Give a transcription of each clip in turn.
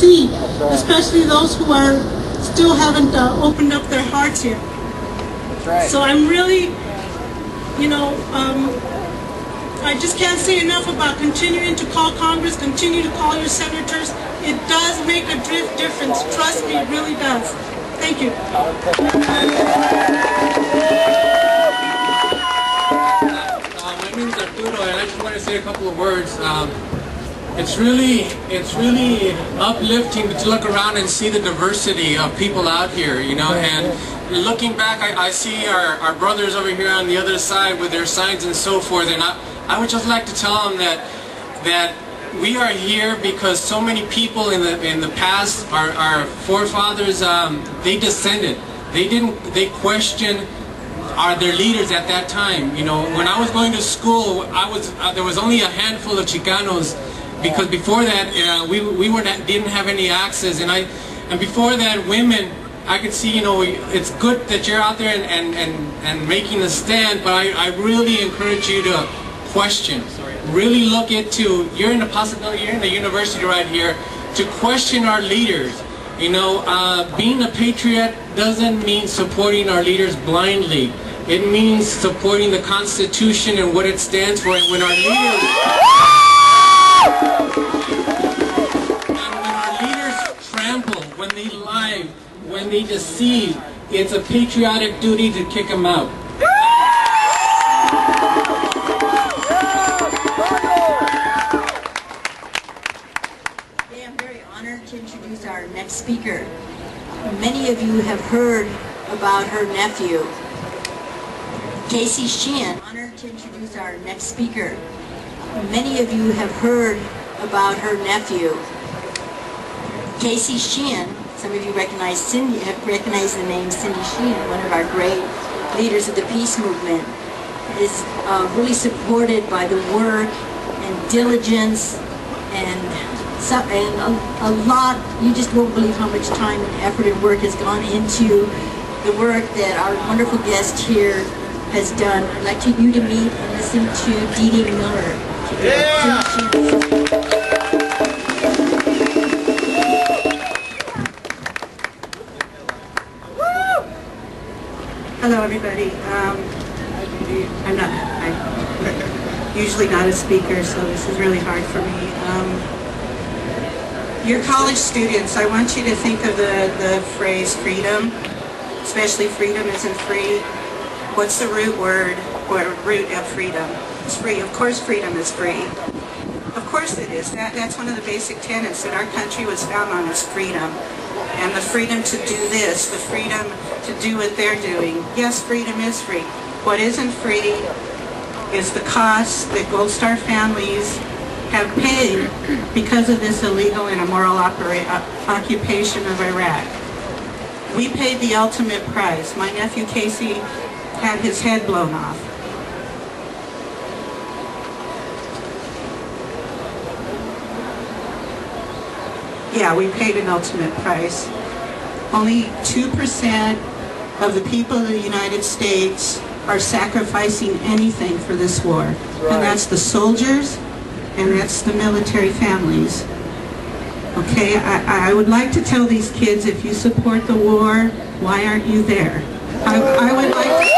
see, especially those who are still haven't opened up their hearts yet. That's right. So I'm really, you know, I just can't say enough about continuing to call Congress, continue to call your senators. It does make a difference. Trust me, it really does. Thank you. My name is Arturo, and I just want to say a couple of words. It's really uplifting to look around and see the diversity of people out here, you know, and looking back, I see our brothers over here on the other side with their signs and so forth, and I would just like to tell them that we are here because so many people in the past, our forefathers, they descended. They questioned their leaders at that time. You know, when I was going to school, there was only a handful of chicanos, because before that we didn't have any access, and before that women, I could see, you know, it's good that you're out there and making a stand, but I really encourage you to question. Really look into, you're in the university right here, to question our leaders. You know, being a patriot doesn't mean supporting our leaders blindly. It means supporting the Constitution and what it stands for. And when our leaders trample, when they lie, when they deceive, it's a patriotic duty to kick them out. To introduce our next speaker. Many of you have heard about her nephew, Casey Sheehan. Honored to introduce our next speaker. Many of you have heard about her nephew, Casey Sheehan. Some of you have recognized the name Cindy Sheehan, one of our great leaders of the peace movement. Is really supported by the work and diligence and a lot. You just won't believe how much time and effort and work has gone into the work that our wonderful guest here has done. I'd like you to meet and listen to Dee Dee Miller. Hello, everybody. I'm usually not a speaker, so this is really hard for me. Your college students, I want you to think of the phrase freedom, especially freedom isn't free. What's the root word or root of freedom? It's free. Of course freedom is free. Of course it is. That's one of the basic tenets that our country was found on, is freedom. And the freedom to do this, the freedom to do what they're doing. Yes, freedom is free. What isn't free is the cost that Gold Star families have paid because of this illegal and immoral occupation of Iraq. We paid the ultimate price. My nephew Casey had his head blown off. Yeah, we paid an ultimate price. Only 2% of the people of the United States are sacrificing anything for this war. Right. And that's the soldiers, and that's the military families. Okay, I would like to tell these kids, if you support the war, why aren't you there? I would like to...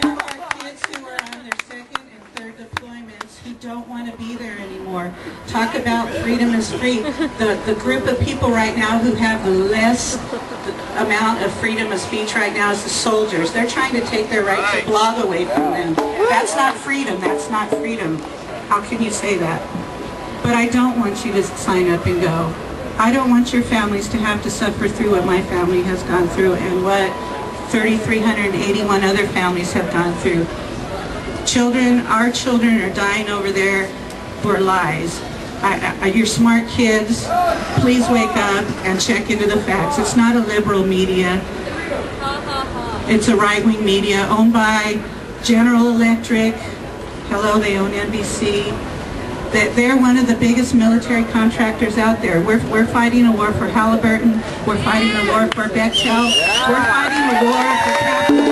There are kids who are on their second and third deployments who don't want to be there anymore. Talk about freedom is free. The group of people right now who have the less amount of freedom of speech right now is the soldiers. They're trying to take their right to blog away from them. That's not freedom. That's not freedom. How can you say that? But I don't want you to sign up and go. I don't want your families to have to suffer through what my family has gone through and what 3,381 other families have gone through. Our children are dying over there for lies. You're smart kids. Please wake up and check into the facts. It's not a liberal media. It's a right-wing media owned by General Electric. Hello, they own NBC. They're one of the biggest military contractors out there. We're fighting a war for Halliburton. We're fighting a war for Bechtel. We're fighting a war for